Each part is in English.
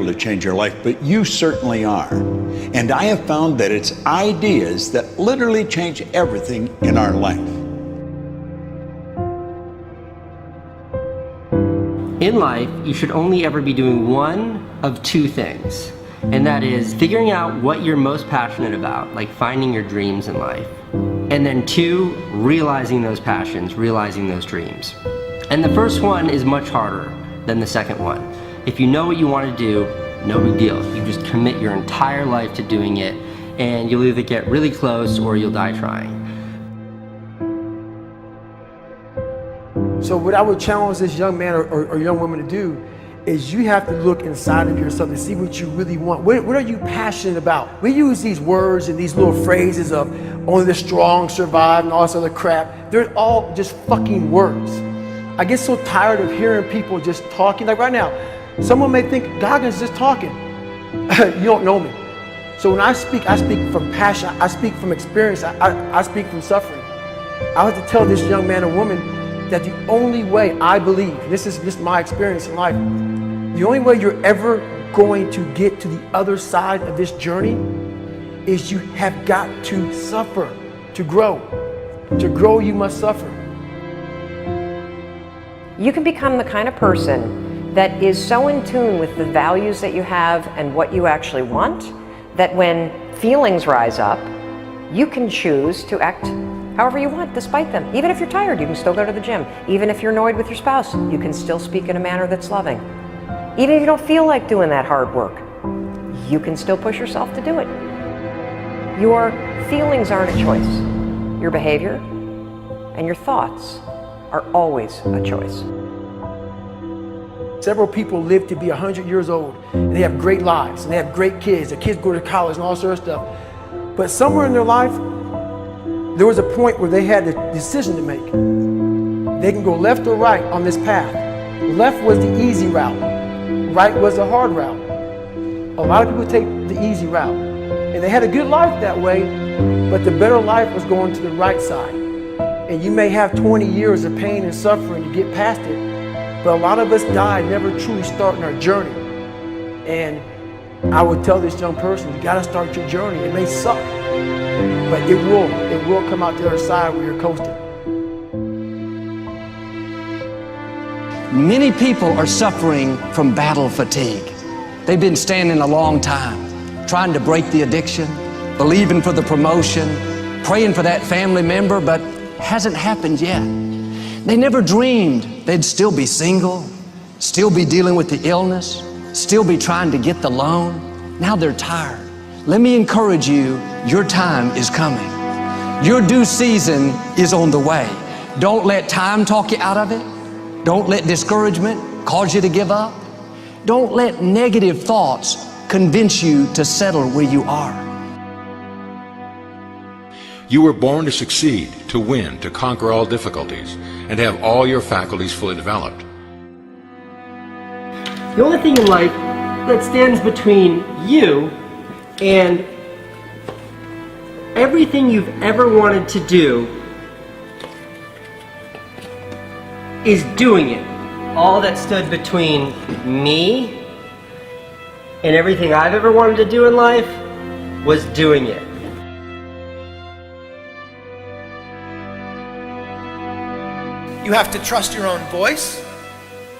to change your life, but you certainly are. And I have found that it's ideas that literally change everything in our life. In life, you should only ever be doing one of two things, and that is figuring out what you're most passionate about, like finding your dreams in life. And then two, realizing those passions, realizing those dreams. And the first one is much harder than the second one. If you know what you want to do, no big deal. You just commit your entire life to doing it, and you'll either get really close or you'll die trying. So what I would challenge this young man or young woman to do is you have to look inside of yourself and see what you really want. What are you passionate about? We use these words and these little phrases of only the strong survive and all this other crap. They're all just fucking words. I get so tired of hearing people just talking. Like right now, someone may think Goggins just talking. You don't know me. So when I speak from passion. I speak from experience. I speak from suffering. I have to tell this young man or woman that the only way I believe, this is just my experience in life, the only way you're ever going to get to the other side of this journey is you have got to suffer to grow. To grow, you must suffer. You can become the kind of person that is so in tune with the values that you have and what you actually want, that when feelings rise up, you can choose to act however you want despite them. Even if you're tired, you can still go to the gym. Even if you're annoyed with your spouse, you can still speak in a manner that's loving. Even if you don't feel like doing that hard work, you can still push yourself to do it. Your feelings aren't a choice. Your behavior and your thoughts are always a choice. Several people live to be 100 years old, and they have great lives, and they have great kids. Their kids go to college and all sorts of stuff. But somewhere in their life, there was a point where they had a decision to make. They can go left or right on this path. Left was the easy route. Right was the hard route. A lot of people take the easy route. And they had a good life that way, but the better life was going to the right side. And you may have 20 years of pain and suffering to get past it, but a lot of us die never truly starting our journey. And I would tell this young person, you gotta start your journey. It may suck, but it will come out the other side where you're coasting. Many people are suffering from battle fatigue. They've been standing a long time, trying to break the addiction, believing for the promotion, praying for that family member, but hasn't happened yet. They never dreamed they'd still be single, still be dealing with the illness, still be trying to get the loan. Now they're tired. Let me encourage you, your time is coming. Your due season is on the way. Don't let time talk you out of it. Don't let discouragement cause you to give up. Don't let negative thoughts convince you to settle where you are. You were born to succeed, to win, to conquer all difficulties, and to have all your faculties fully developed. The only thing in life that stands between you and everything you've ever wanted to do is doing it. All that stood between me and everything I've ever wanted to do in life was doing it. You have to trust your own voice,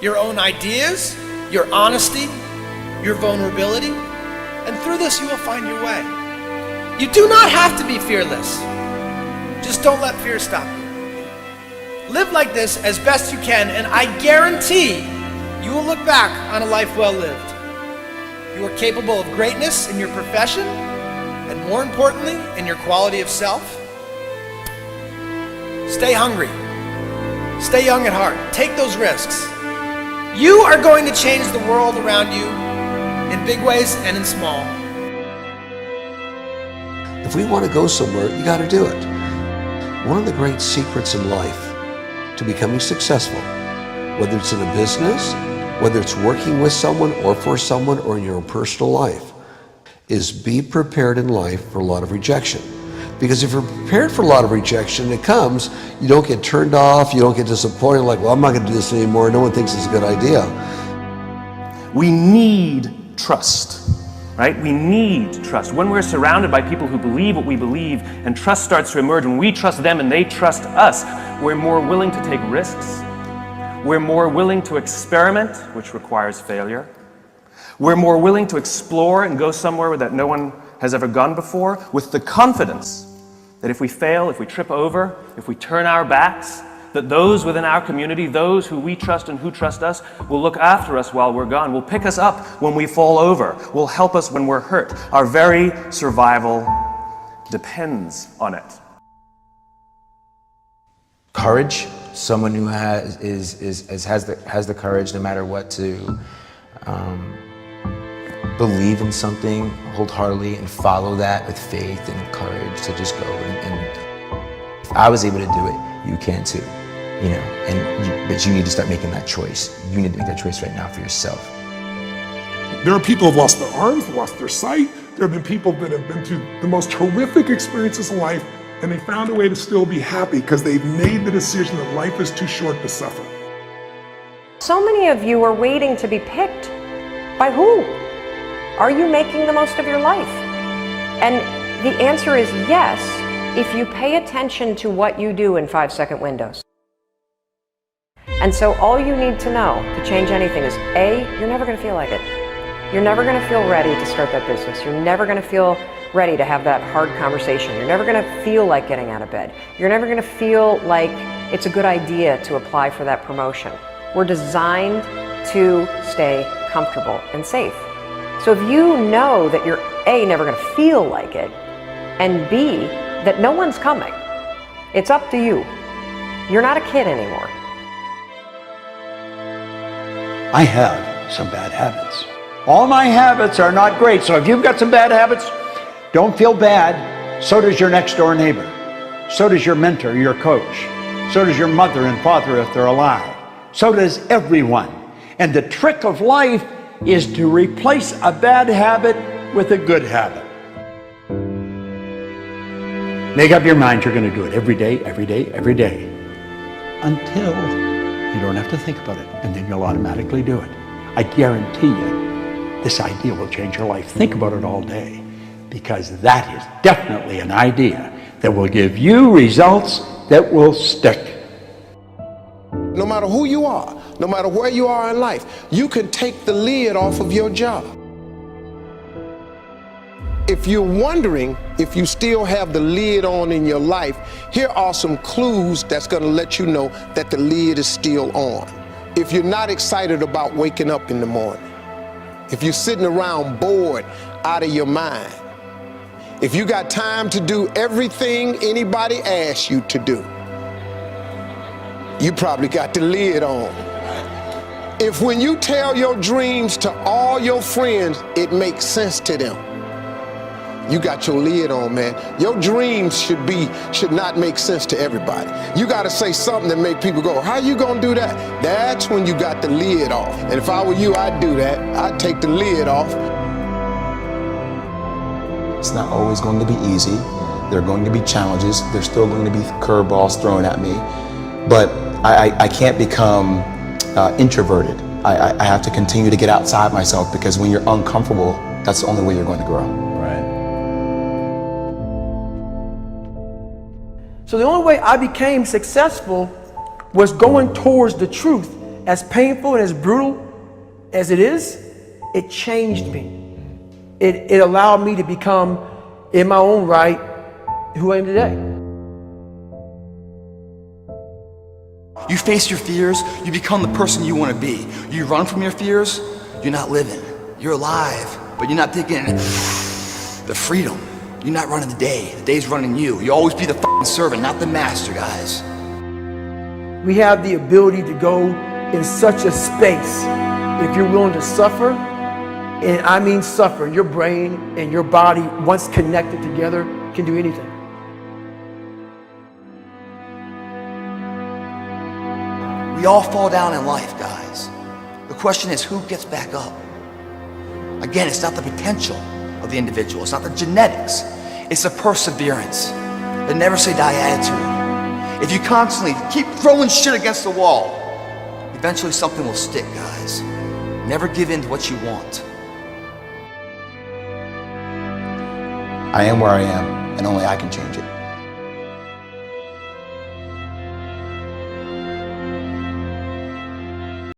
your own ideas, your honesty, your vulnerability, and through this you will find your way. You do not have to be fearless. Just don't let fear stop you. Live like this as best you can, and I guarantee you will look back on a life well lived. You are capable of greatness in your profession, and more importantly, in your quality of self. Stay hungry. Stay young at heart. Take those risks. You are going to change the world around you in big ways and in small. If we want to go somewhere, you got to do it. One of the great secrets in life to becoming successful, whether it's in a business, whether it's working with someone or for someone or in your own personal life, is be prepared in life for a lot of rejection. Because if you're prepared for a lot of rejection, it comes, you don't get turned off, you don't get disappointed, like, well, I'm not going to do this anymore, no one thinks it's a good idea. We need trust, right? We need trust. When we're surrounded by people who believe what we believe and trust starts to emerge, when we trust them and they trust us, we're more willing to take risks. We're more willing to experiment, which requires failure. We're more willing to explore and go somewhere that no one has ever gone before, with the confidence that if we fail, if we trip over, if we turn our backs, that those within our community, those who we trust and who trust us, will look after us while we're gone, will pick us up when we fall over, will help us when we're hurt. Our very survival depends on it. Courage, someone who has the courage no matter what to believe in something wholeheartedly and follow that with faith and courage to just go and if I was able to do it, you can too, you know. But you need to start making that choice. You need to make that choice right now for yourself. There are people who've lost their arms, lost their sight. There have been people that have been through the most horrific experiences in life, and they found a way to still be happy because they've made the decision that life is too short to suffer. So many of you are waiting to be picked. By who? Are you making the most of your life? And the answer is yes, if you pay attention to what you do in 5-second windows. And so all you need to know to change anything is A, you're never going to feel like it. You're never going to feel ready to start that business. You're never going to feel ready to have that hard conversation. You're never going to feel like getting out of bed. You're never going to feel like it's a good idea to apply for that promotion. We're designed to stay comfortable and safe. So if you know that you're A, never going to feel like it, and B, that no one's coming, it's up to you. You're not a kid anymore. I have some bad habits. All my habits are not great, so if you've got some bad habits, don't feel bad. So does your next door neighbor. So does your mentor, your coach. So does your mother and father if they're alive. So does everyone. And the trick of life is to replace a bad habit with a good habit. Make up your mind you're going to do it every day, every day, every day, until you don't have to think about it, and then you'll automatically do it. I guarantee you, this idea will change your life. Think about it all day, because that is definitely an idea that will give you results that will stick. No matter who you are, no matter where you are in life, you can take the lid off of your job. If you're wondering if you still have the lid on in your life, here are some clues that's going to let you know that the lid is still on. If you're not excited about waking up in the morning, if you're sitting around bored out of your mind, if you got time to do everything anybody asks you to do, you probably got the lid on. If when you tell your dreams to all your friends, it makes sense to them, you got your lid on, man. Your dreams should not make sense to everybody. You got to say something that make people go, how you gonna do that? That's when you got the lid off. And if I were you, I'd do that. I'd take the lid off. It's not always going to be easy. There are going to be challenges. There's still going to be curveballs thrown at me. But I can't become introverted. I have to continue to get outside myself, because when you're uncomfortable, that's the only way you're going to grow. Right. So the only way I became successful was going towards the truth. As painful and as brutal as it is, it changed me. It allowed me to become, in my own right, who I am today. You face your fears, you become the person you want to be. You run from your fears, you're not living. You're alive, but you're not taking the freedom. You're not running the day. The day's running you. You always be the f***ing servant, not the master, guys. We have the ability to go in such a space if you're willing to suffer, and I mean suffer. Your brain and your body, once connected together, can do anything. We all fall down in life, guys. The question is, who gets back up? Again, it's not the potential of the individual. It's not the genetics. It's the perseverance, the never say die attitude. If you constantly keep throwing shit against the wall, eventually something will stick, guys. Never give in to what you want. I am where I am, and only I can change it.